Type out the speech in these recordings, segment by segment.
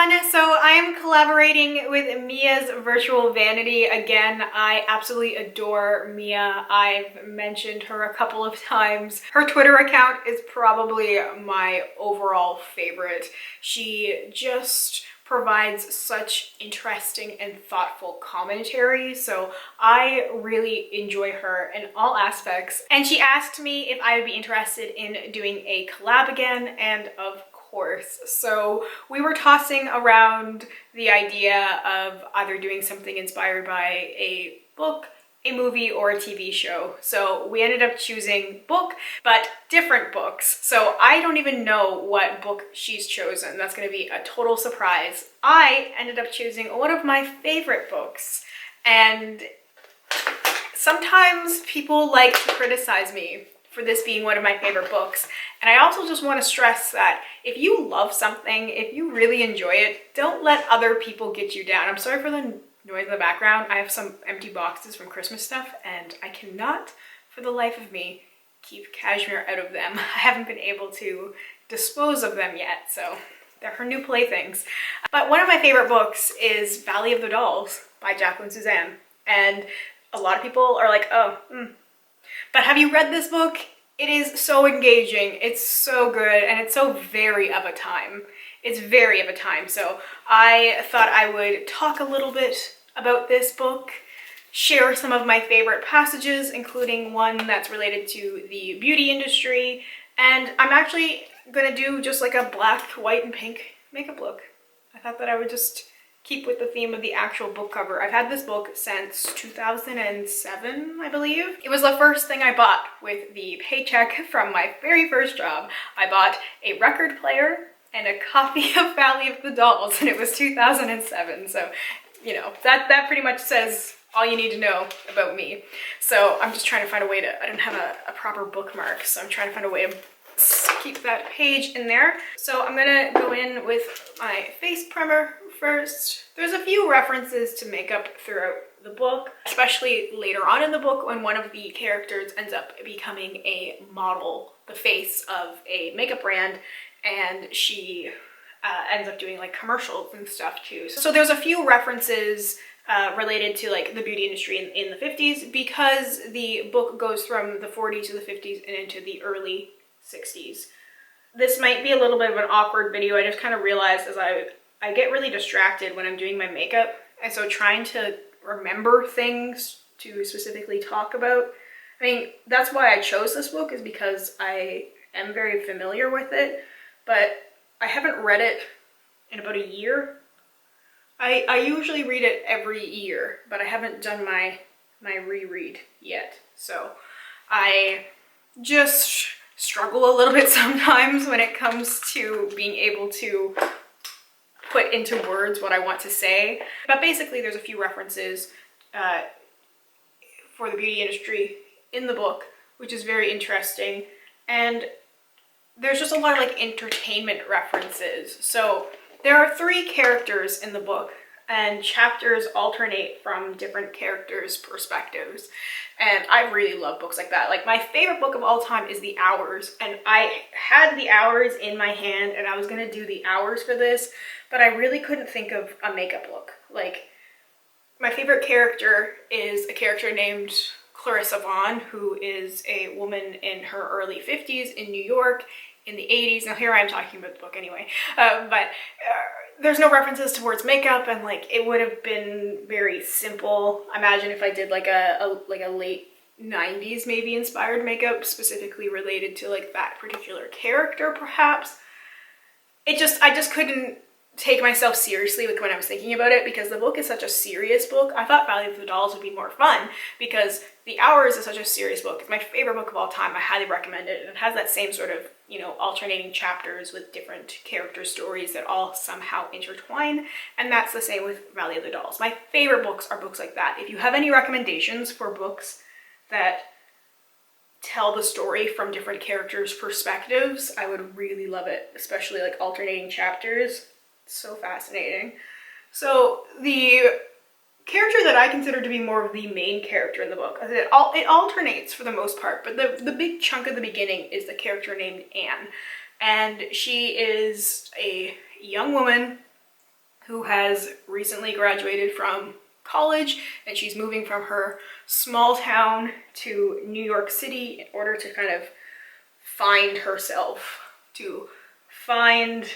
everyone! So I am collaborating with Mia's Virtual Vanity again. I absolutely adore Mia. I've mentioned her a couple of times. Her Twitter account is probably my overall favorite. She just provides such interesting and thoughtful commentary, so I really enjoy her in all aspects. And she asked me if I would be interested in doing a collab again, and of course. So we were tossing around the idea of either doing something inspired by a book, a movie, or a TV show. So we ended up choosing book, but different books. So I don't even know what book she's chosen. That's going to be a total surprise. I ended up choosing one of my favorite books, and sometimes people like to criticize me for this being one of my favorite books. And I also just want to stress that if you love something, if you really enjoy it, don't let other people get you down. I'm sorry for the noise in the background. I have some empty boxes from Christmas stuff, and I cannot, for the life of me, keep cashmere out of them. I haven't been able to dispose of them yet, so they're her new playthings. But one of my favorite books is Valley of the Dolls by Jacqueline Suzanne. And a lot of people are like, But have you read this book? It is so engaging, it's so good, and it's so very of a time. It's very of a time. So I thought I would talk a little bit about this book, share some of my favorite passages, including one that's related to the beauty industry, and I'm actually gonna do just like a black, white, and pink makeup look. I thought that I would just keep with the theme of the actual book cover. I've had this book since 2007, I believe. It was the first thing I bought with the paycheck from my very first job. I bought a record player and a copy of Valley of the Dolls, and it was 2007. So, you know, that pretty much says all you need to know about me. So I'm just trying to find a way to, I don't have a proper bookmark, so I'm trying to find a way to keep that page in there. So I'm gonna go in with my face primer first. There's a few references to makeup throughout the book, especially later on in the book when one of the characters ends up becoming a model, the face of a makeup brand, and she ends up doing like commercials and stuff too. So there's a few references related to like the beauty industry in the 50s, because the book goes from the 40s to the 50s and into the early 60s. This might be a little bit of an awkward video. I just kind of realized as I get really distracted when I'm doing my makeup, and so trying to remember things to specifically talk about. I mean, that's why I chose this book, is because I am very familiar with it, but I haven't read it in about a year. I usually read it every year, but I haven't done my reread yet. So I just struggle a little bit sometimes when it comes to being able to put into words what I want to say. But basically there's a few references for the beauty industry in the book, which is very interesting. And there's just a lot of like entertainment references. So there are 3 characters in the book, and chapters alternate from different characters' perspectives. And I really love books like that. Like, my favorite book of all time is The Hours, and I had The Hours in my hand, and I was gonna do The Hours for this, but I really couldn't think of a makeup look. Like, my favorite character is a character named Clarissa Vaughn, who is a woman in her early 50s in New York in the 80s. Now here I am talking about the book anyway, but there's no references towards makeup, and like it would have been very simple. Imagine if I did like a late 90s maybe inspired makeup specifically related to like that particular character, perhaps. I just couldn't take myself seriously with when I was thinking about it, because the book is such a serious book. I thought Valley of the Dolls would be more fun because The Hours is such a serious book. It's my favorite book of all time. I highly recommend it. And it has that same sort of, you know, alternating chapters with different character stories that all somehow intertwine. And that's the same with Valley of the Dolls. My favorite books are books like that. If you have any recommendations for books that tell the story from different characters' perspectives, I would really love it, especially like alternating chapters. So fascinating. So the character that I consider to be more of the main character in the book, it alternates for the most part, but the big chunk of the beginning is the character named Anne, and she is a young woman who has recently graduated from college, and she's moving from her small town to New York City in order to kind of find herself, to find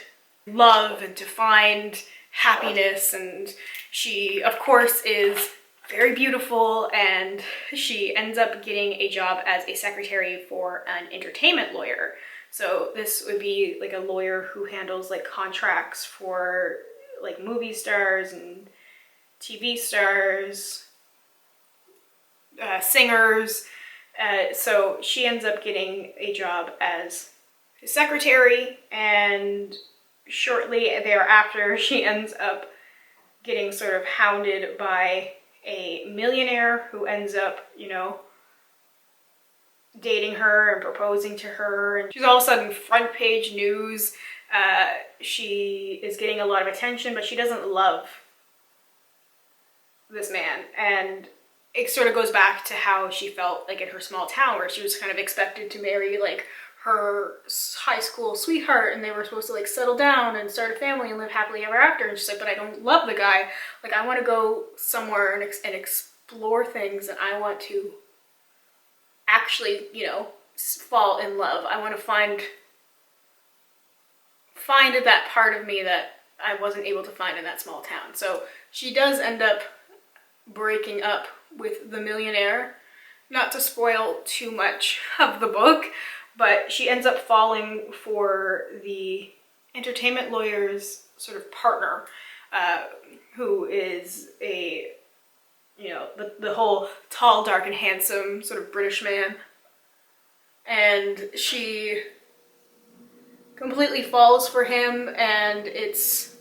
love and to find happiness. And she, of course, is very beautiful, and she ends up getting a job as a secretary for an entertainment lawyer. So this would be like a lawyer who handles like contracts for like movie stars and TV stars, singers. So she ends up getting a job as his secretary, and shortly thereafter she ends up getting sort of hounded by a millionaire who ends up, you know, dating her and proposing to her, and she's all of a sudden front page news. She is getting a lot of attention, but she doesn't love this man. And it sort of goes back to how she felt like in her small town, where she was kind of expected to marry like her high school sweetheart, and they were supposed to like settle down and start a family and live happily ever after. And she's like, but I don't love the guy. Like, I want to go somewhere and explore things, and I want to actually, you know, fall in love. I want to find that part of me that I wasn't able to find in that small town. So she does end up breaking up with the millionaire. Not to spoil too much of the book, but she ends up falling for the entertainment lawyer's sort of partner, who is a, you know, the whole tall, dark, and handsome sort of British man. And she completely falls for him, and it's,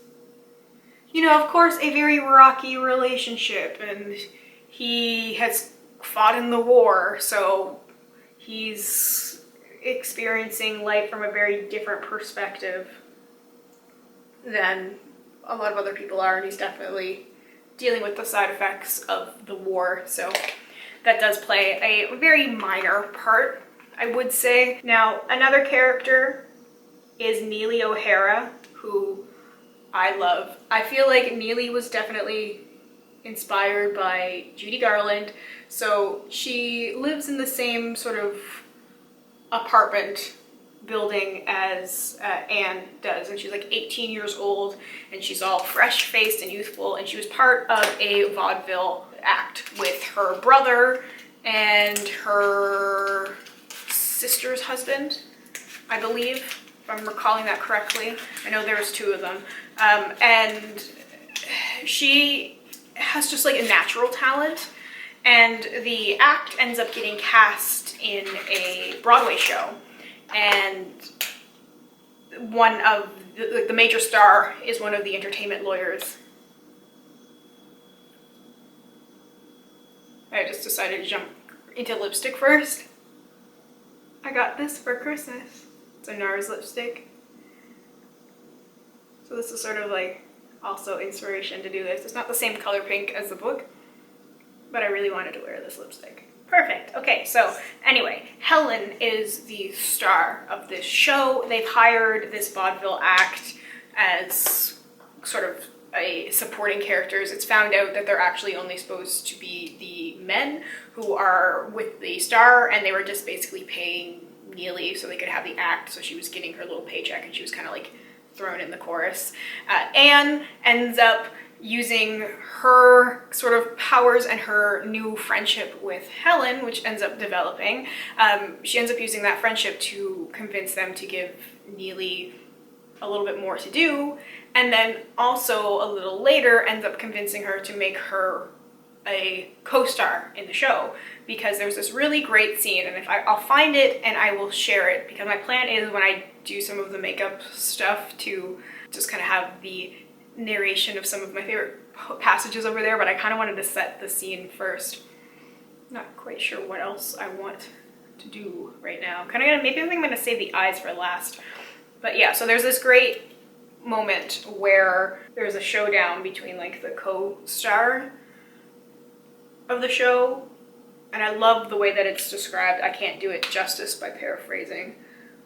you know, of course, a very rocky relationship, and he has fought in the war, so he's experiencing life from a very different perspective than a lot of other people are, and he's definitely dealing with the side effects of the war, so that does play a very minor part, I would say. Now, another character is Neely O'Hara, who I love. I feel like Neely was definitely inspired by Judy Garland. So she lives in the same sort of apartment building as Anne does, and she's like 18 years old, and she's all fresh-faced and youthful, and she was part of a vaudeville act with her brother and her sister's husband, I believe, if I'm recalling that correctly. I know there was two of them. And she has just like a natural talent, and the act ends up getting cast in a Broadway show, and one of the major star is one of the entertainment lawyers. I just decided to jump into lipstick first. I got this for Christmas. It's a NARS lipstick. So this is sort of like also inspiration to do this. It's not the same color pink as the book, but I really wanted to wear this lipstick. Perfect. Okay, so anyway, Helen is the star of this show. They've hired this vaudeville act as sort of a supporting characters. It's found out that they're actually only supposed to be the men who are with the star, and they were just basically paying Neely so they could have the act, so she was getting her little paycheck, and she was kind of like thrown in the chorus. Anne ends up using her sort of powers and her new friendship with Helen, which ends up developing. She ends up using that friendship to convince them to give Neely a little bit more to do, and then also a little later ends up convincing her to make her a co-star in the show, because there's this really great scene, and I'll find it and I will share it, because my plan is when I do some of the makeup stuff to just kind of have the narration of some of my favorite passages over there, but I kind of wanted to set the scene first. Not quite sure what else I want to do right now. Maybe I think I'm gonna save the eyes for last. But yeah, so there's this great moment where there's a showdown between like the co-star of the show, and I love the way that it's described. I can't do it justice by paraphrasing,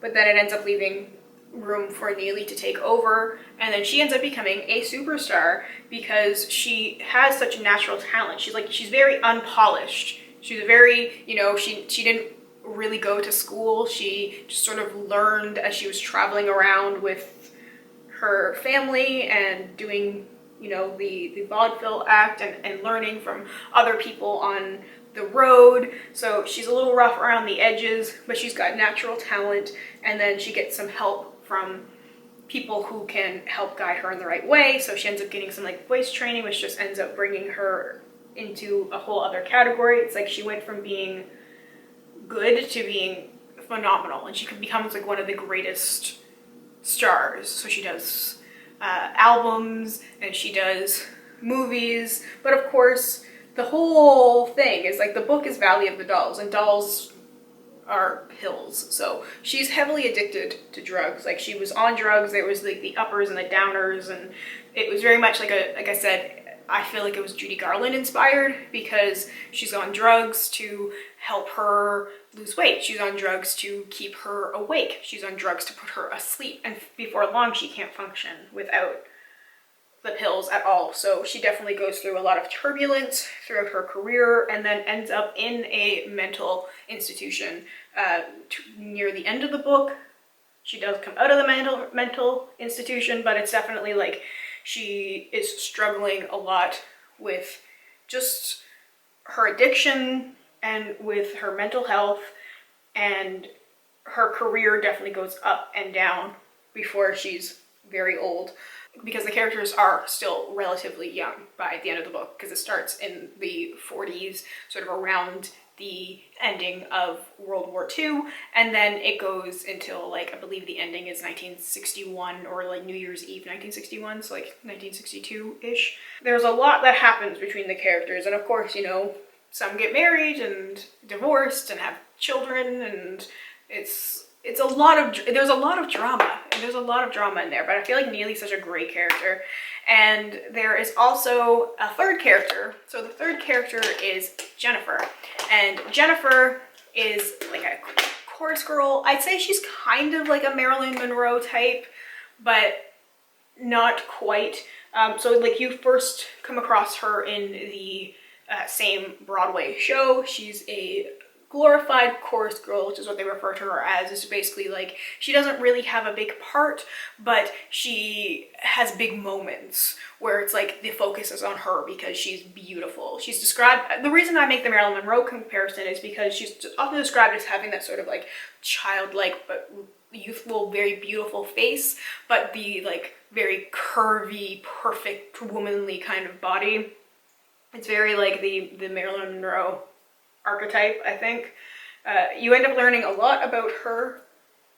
but then it ends up leaving room for Neely to take over, and then she ends up becoming a superstar because she has such natural talent. She's very unpolished. She's very, you know, she didn't really go to school. She just sort of learned as she was traveling around with her family and doing, you know, the vaudeville act and learning from other people on the road. So she's a little rough around the edges, but she's got natural talent, and then she gets some help from people who can help guide her in the right way. So she ends up getting some like voice training, which just ends up bringing her into a whole other category. It's like she went from being good to being phenomenal, and she becomes like one of the greatest stars. So she does albums and she does movies, but of course the whole thing is like the book is Valley of the Dolls, and dolls are pills. So she's heavily addicted to drugs. Like she was on drugs. There was like the uppers and the downers, and it was very much like I said, I feel like it was Judy Garland inspired, because she's on drugs to help her lose weight. She's on drugs to keep her awake. She's on drugs to put her asleep. And before long, she can't function without the pills at all. So she definitely goes through a lot of turbulence throughout her career, and then ends up in a mental institution near the end of the book. She does come out of the mental institution, but it's definitely like she is struggling a lot with just her addiction and with her mental health, and her career definitely goes up and down before she's very old, because the characters are still relatively young by the end of the book, because it starts in the 40s, sort of around the ending of World War II, and then it goes until like, I believe the ending is 1961, or like New Year's Eve 1961, so like 1962-ish. There's a lot that happens between the characters, and of course, you know, some get married and divorced and have children, and there's a lot of drama, and there's a lot of drama in there, but I feel like Neely's such a great character. And there is also a third character. So the third character is Jennifer, and Jennifer is like a chorus girl. I'd say she's kind of like a Marilyn Monroe type, but not quite. So like you first come across her in the same Broadway show. She's a glorified chorus girl, which is what they refer to her as. It's basically like she doesn't really have a big part, but she has big moments where it's like the focus is on her because she's beautiful. She's described, the reason I make the Marilyn Monroe comparison is because she's often described as having that sort of like childlike but youthful, very beautiful face, but the like very curvy, perfect, womanly kind of body. It's very like the Marilyn Monroe archetype, I think. You end up learning a lot about her.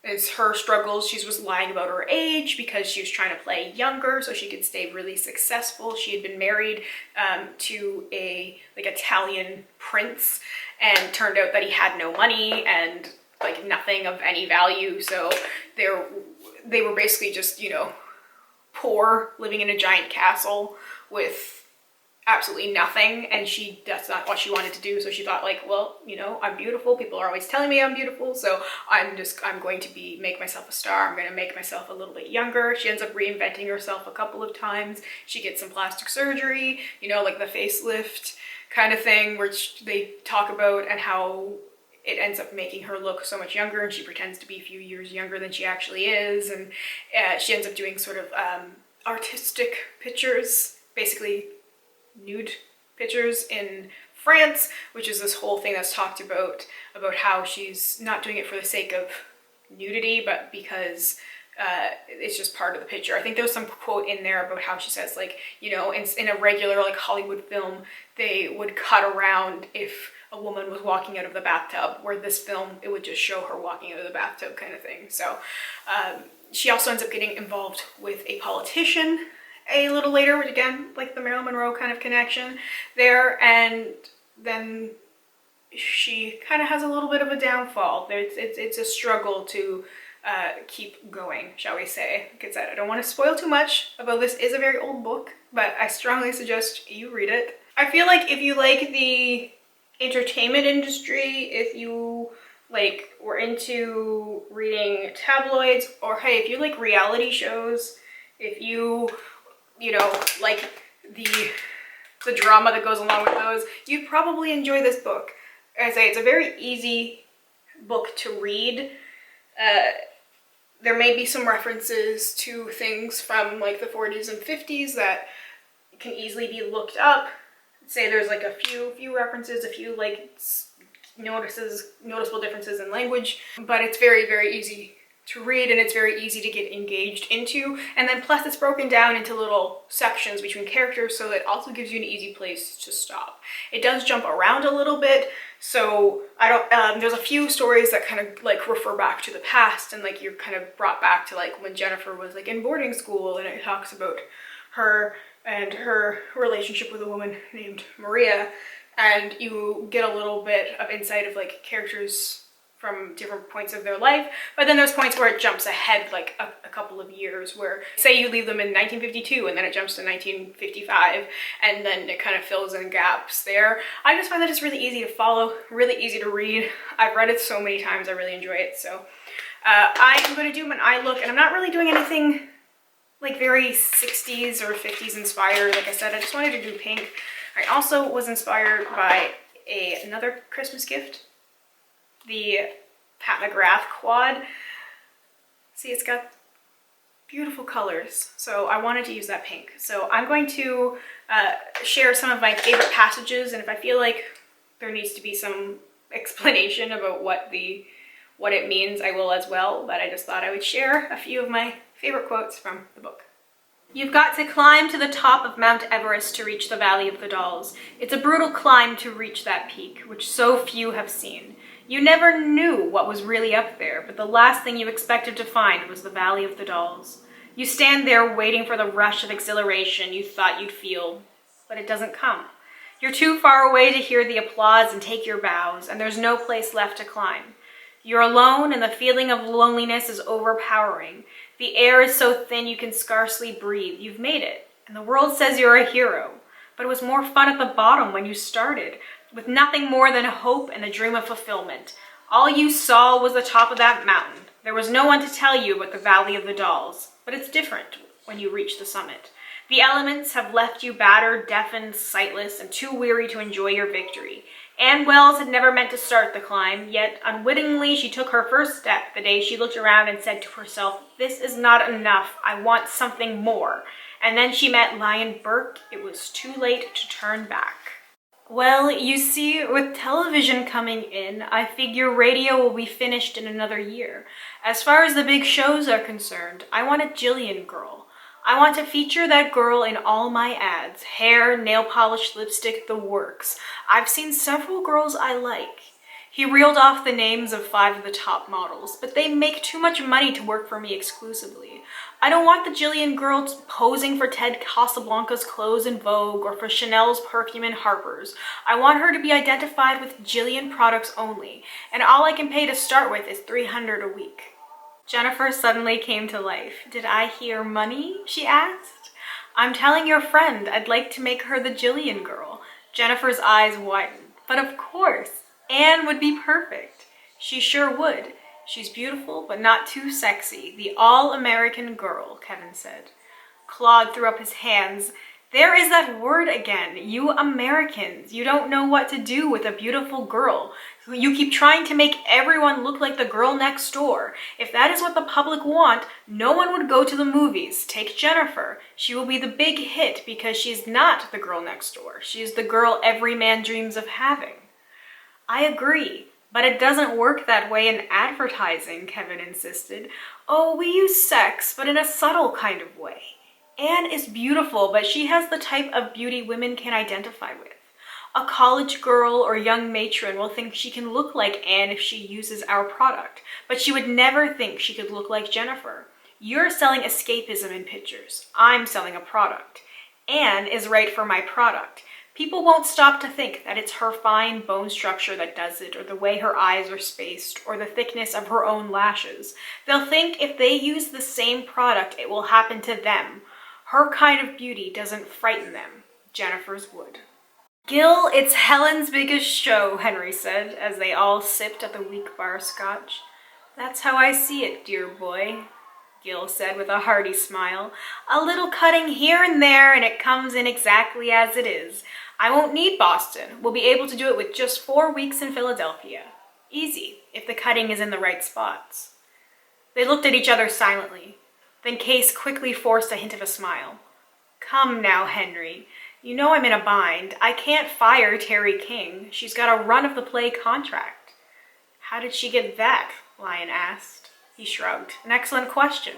It's her struggles. She was lying about her age because she was trying to play younger so she could stay really successful. She had been married to a like Italian prince, and turned out that he had no money and like nothing of any value. So they were basically just, you know, poor, living in a giant castle with absolutely nothing, and that's not what she wanted to do. So she thought like, well, you know, I'm beautiful, people are always telling me I'm beautiful, so I'm going to make myself a star. I'm going to make myself a little bit younger. She ends up reinventing herself a couple of times. She gets some plastic surgery, you know, like the facelift kind of thing, which they talk about, and how it ends up making her look so much younger, and she pretends to be a few years younger than she actually is. And she ends up doing sort of artistic pictures, basically nude pictures in France, which is this whole thing that's talked about how she's not doing it for the sake of nudity, but because it's just part of the picture. I think there was some quote in there about how she says like, you know, in a regular like Hollywood film, they would cut around if a woman was walking out of the bathtub, where this film, it would just show her walking out of the bathtub kind of thing. So she also ends up getting involved with a politician a little later, which again, like the Marilyn Monroe kind of connection there, and then she kind of has a little bit of a downfall. It's a struggle to keep going, shall we say. Like I said, I don't want to spoil too much, although this is a very old book, but I strongly suggest you read it. I feel like if you like the entertainment industry, if you like we're into reading tabloids, or hey, if you like reality shows, if you know, like the drama that goes along with those, you'd probably enjoy this book. As I say, it's a very easy book to read. There may be some references to things from like the 40s and 50s that can easily be looked up. Say there's like a few references, a few like noticeable differences in language, but it's very, very easy to read, and it's very easy to get engaged into. And then plus it's broken down into little sections between characters, so it also gives you an easy place to stop. It does jump around a little bit, so I don't, there's a few stories that kind of like refer back to the past, and like you're kind of brought back to like when Jennifer was like in boarding school, and it talks about her and her relationship with a woman named Maria, and you get a little bit of insight of like characters from different points of their life. But then there's points where it jumps ahead like a couple of years, where say you leave them in 1952 and then it jumps to 1955, and then it kind of fills in gaps there. I just find that it's really easy to follow, really easy to read. I've read it so many times, I really enjoy it. So I am going to do an eye look, and I'm not really doing anything like very 60s or 50s inspired. Like I said, I just wanted to do pink. I also was inspired by another Christmas gift, the Pat McGrath quad. See, it's got beautiful colors, so I wanted to use that pink. So I'm going to share some of my favorite passages, and if I feel like there needs to be some explanation about what it means, I will as well, but I just thought I would share a few of my favorite quotes from the book. You've got to climb to the top of Mount Everest to reach the Valley of the Dolls. It's a brutal climb to reach that peak, which so few have seen. You never knew what was really up there, but the last thing you expected to find was the Valley of the Dolls. You stand there waiting for the rush of exhilaration you thought you'd feel, but it doesn't come. You're too far away to hear the applause and take your bows, and there's no place left to climb. You're alone, and the feeling of loneliness is overpowering. The air is so thin you can scarcely breathe. You've made it, and the world says you're a hero. But it was more fun at the bottom when you started, with nothing more than hope and a dream of fulfillment. All you saw was the top of that mountain. There was no one to tell you about the Valley of the Dolls, but it's different when you reach the summit. The elements have left you battered, deafened, sightless, and too weary to enjoy your victory. Anne Wells had never meant to start the climb, yet unwittingly she took her first step the day she looked around and said to herself, "This is not enough, I want something more." And then she met Lion Burke. It was too late to turn back. Well, you see, with television coming in, I figure radio will be finished in another year. As far as the big shows are concerned, I want a Jillian girl. I want to feature that girl in all my ads. Hair, nail polish, lipstick, the works. I've seen several girls I like. He reeled off the names of 5 of the top models, but they make too much money to work for me exclusively. I don't want the Jillian girl posing for Ted Casablanca's clothes in Vogue or for Chanel's perfume in Harper's. I want her to be identified with Jillian products only, and all I can pay to start with is $300 a week. Jennifer suddenly came to life. "Did I hear money?" she asked. "I'm telling your friend I'd like to make her the Jillian girl." Jennifer's eyes widened. "But of course, Anne would be perfect." "She sure would. She's beautiful, but not too sexy. The all-American girl," Kevin said. Claude threw up his hands. "There is that word again. You Americans. You don't know what to do with a beautiful girl. You keep trying to make everyone look like the girl next door. If that is what the public want, no one would go to the movies. Take Jennifer. She will be the big hit because she's not the girl next door. She's the girl every man dreams of having." "I agree, but it doesn't work that way in advertising," Kevin insisted. "Oh, we use sex, but in a subtle kind of way. Anne is beautiful, but she has the type of beauty women can identify with. A college girl or young matron will think she can look like Anne if she uses our product, but she would never think she could look like Jennifer. You're selling escapism in pictures. I'm selling a product. Anne is right for my product. People won't stop to think that it's her fine bone structure that does it, or the way her eyes are spaced, or the thickness of her own lashes. They'll think if they use the same product, it will happen to them. Her kind of beauty doesn't frighten them. Jennifer's would." Gil, it's Helen's biggest show, Henry said, as they all sipped at the weak bar scotch. That's how I see it, dear boy, Gil said with a hearty smile. A little cutting here and there, and it comes in exactly as it is. I won't need Boston. We'll be able to do it with just 4 weeks in Philadelphia. Easy, if the cutting is in the right spots. They looked at each other silently. Then Case quickly forced a hint of a smile. Come now, Henry. You know I'm in a bind. I can't fire Terry King. She's got a run-of-the-play contract. How did she get that? Lyon asked. He shrugged. An excellent question.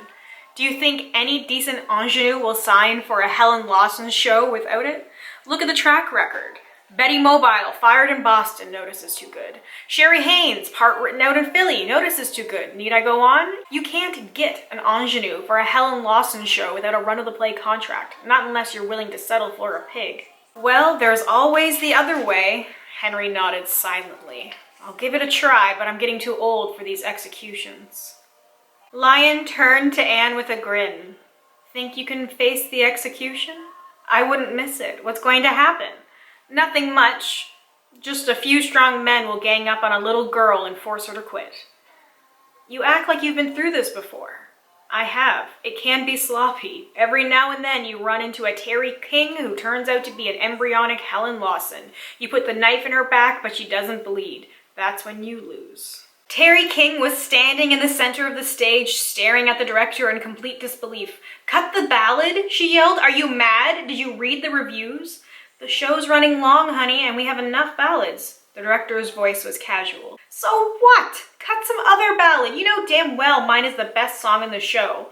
Do you think any decent ingenue will sign for a Helen Lawson show without it? Look at the track record. Betty Mobile, fired in Boston, notice is too good. Sherry Haynes, part written out in Philly, notice is too good. Need I go on? You can't get an ingenue for a Helen Lawson show without a run-of-the-play contract, not unless you're willing to settle for a pig. Well, there's always the other way, Henry nodded silently. I'll give it a try, but I'm getting too old for these executions. Lyon turned to Anne with a grin. Think you can face the execution? I wouldn't miss it. What's going to happen? Nothing much. Just a few strong men will gang up on a little girl and force her to quit. You act like you've been through this before. I have. It can be sloppy. Every now and then you run into a Terry King who turns out to be an embryonic Helen Lawson. You put the knife in her back, but she doesn't bleed. That's when you lose. Terry King was standing in the center of the stage, staring at the director in complete disbelief. Cut the ballad? She yelled. Are you mad? Did you read the reviews? The show's running long, honey, and we have enough ballads. The director's voice was casual. So what? Cut some other ballad. You know damn well mine is the best song in the show.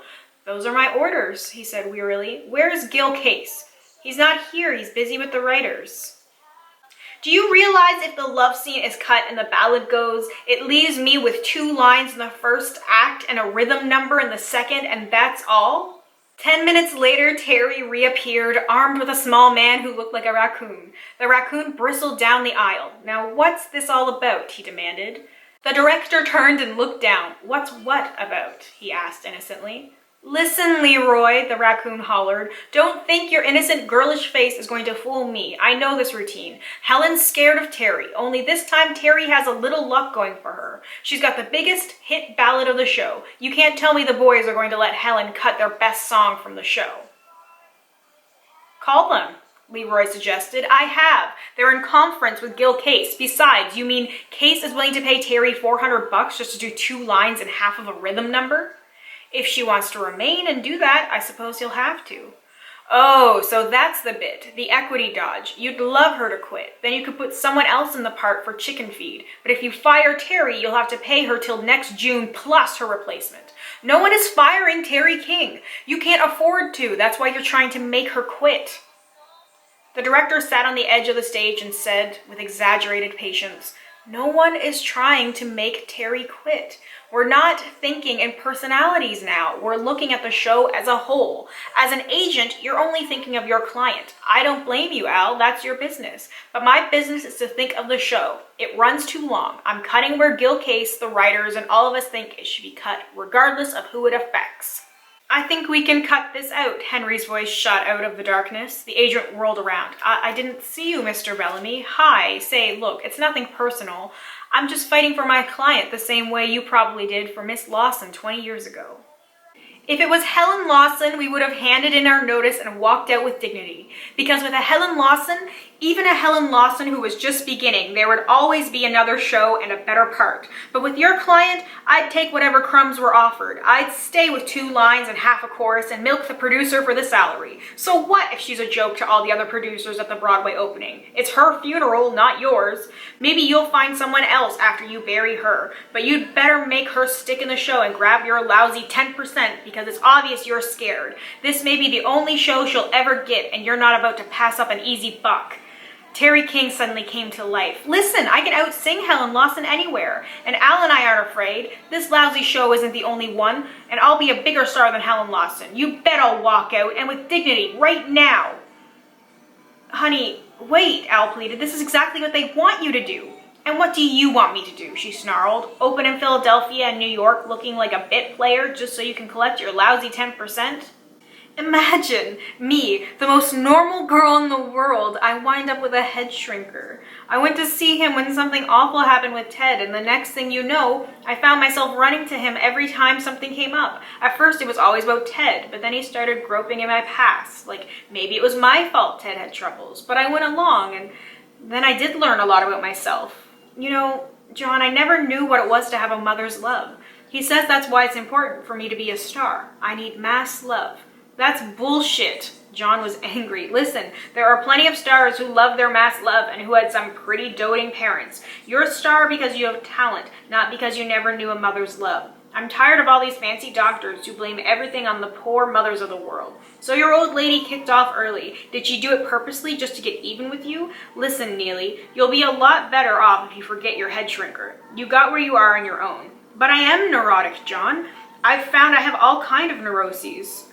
Those are my orders, he said wearily. Where's Gil Case? He's not here. He's busy with the writers. Do you realize if the love scene is cut and the ballad goes, it leaves me with 2 lines in the first act and a rhythm number in the second, and that's all? 10 minutes later, Terry reappeared, armed with a small man who looked like a raccoon. The raccoon bristled down the aisle. Now, what's this all about? He demanded. The director turned and looked down. What's what about? He asked innocently. Listen, Leroy, the raccoon hollered. Don't think your innocent girlish face is going to fool me. I know this routine. Helen's scared of Terry, only this time Terry has a little luck going for her. She's got the biggest hit ballad of the show. You can't tell me the boys are going to let Helen cut their best song from the show. Call them, Leroy suggested. I have. They're in conference with Gil Case. Besides, you mean Case is willing to pay Terry $400 just to do 2 lines and half of a rhythm number? If she wants to remain and do that, I suppose he'll have to. Oh, so that's the bit, the equity dodge. You'd love her to quit. Then you could put someone else in the part for chicken feed. But if you fire Terry, you'll have to pay her till next June plus her replacement. No one is firing Terry King. You can't afford to. That's why you're trying to make her quit. The director sat on the edge of the stage and said, with exaggerated patience, no one is trying to make Terry quit. We're not thinking in personalities now. We're looking at the show as a whole. As an agent, you're only thinking of your client. I don't blame you, Al. That's your business. But my business is to think of the show. It runs too long. I'm cutting where Gil Case, the writers, and all of us think it should be cut, regardless of who it affects. I think we can cut this out, Henry's voice shot out of the darkness. The agent whirled around. I didn't see you, Mr. Bellamy. Hi. Say, look, it's nothing personal. I'm just fighting for my client the same way you probably did for Miss Lawson 20 years ago. If it was Helen Lawson, we would have handed in our notice and walked out with dignity. Because with a Helen Lawson, even a Helen Lawson who was just beginning, there would always be another show and a better part. But with your client, I'd take whatever crumbs were offered. I'd stay with 2 lines and half a chorus and milk the producer for the salary. So what if she's a joke to all the other producers at the Broadway opening? It's her funeral, not yours. Maybe you'll find someone else after you bury her. But you'd better make her stick in the show and grab your lousy 10% because it's obvious you're scared. This may be the only show she'll ever get, and you're not about to pass up an easy buck. Terry King suddenly came to life. Listen, I can out-sing Helen Lawson anywhere, and Al and I aren't afraid. This lousy show isn't the only one, and I'll be a bigger star than Helen Lawson. You bet I'll walk out, and with dignity, right now. Honey, wait, Al pleaded. This is exactly what they want you to do. And what do you want me to do? She snarled. Open in Philadelphia and New York looking like a bit player just so you can collect your lousy 10%? Imagine me, the most normal girl in the world, I wind up with a head shrinker. I went to see him when something awful happened with Ted, and the next thing you know, I found myself running to him every time something came up. At first it was always about Ted, but then he started groping in my past. Like, maybe it was my fault Ted had troubles, but I went along, and then I did learn a lot about myself. You know, John, I never knew what it was to have a mother's love. He says that's why it's important for me to be a star. I need mass love. That's bullshit. John was angry. Listen, there are plenty of stars who love their mass love and who had some pretty doting parents. You're a star because you have talent, not because you never knew a mother's love. I'm tired of all these fancy doctors who blame everything on the poor mothers of the world. So your old lady kicked off early. Did she do it purposely just to get even with you? Listen, Neely, you'll be a lot better off if you forget your head shrinker. You got where you are on your own. But I am neurotic, John. I've found I have all kind of neuroses.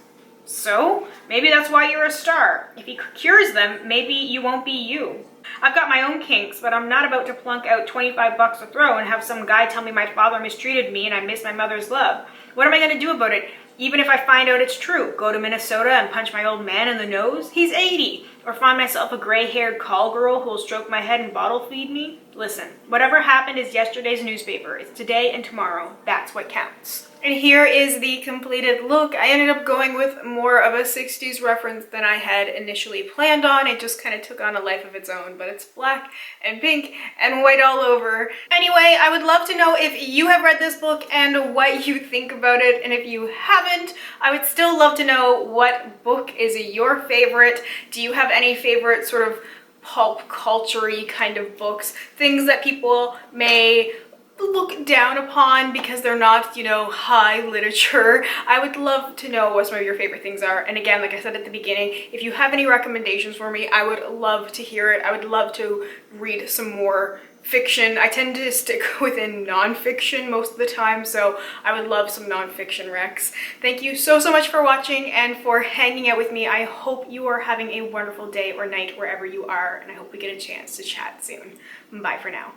So, maybe that's why you're a star. If he cures them, maybe you won't be you. I've got my own kinks, but I'm not about to plunk out 25 bucks a throw and have some guy tell me my father mistreated me and I miss my mother's love. What am I going to do about it? Even if I find out it's true, go to Minnesota and punch my old man in the nose? He's 80. Or find myself a gray-haired call girl who'll stroke my head and bottle feed me? Listen, whatever happened is yesterday's newspaper. It's today and tomorrow. That's what counts. And here is the completed look. I ended up going with more of a 60s reference than I had initially planned on. It just kind of took on a life of its own, but it's black and pink and white all over. Anyway, I would love to know if you have read this book and what you think about it. And if you haven't, I would still love to know what book is your favorite. Do you have any favorite sort of pulp culture-y kind of books? Things that people may look down upon because they're not, you know, high literature. I would love to know what some of your favorite things are. And again, like I said at the beginning, if you have any recommendations for me, I would love to hear it. I would love to read some more fiction. I tend to stick within nonfiction most of the time, so I would love some nonfiction recs. Thank you so much for watching and for hanging out with me. I hope you are having a wonderful day or night wherever you are, and I hope we get a chance to chat soon. Bye for now.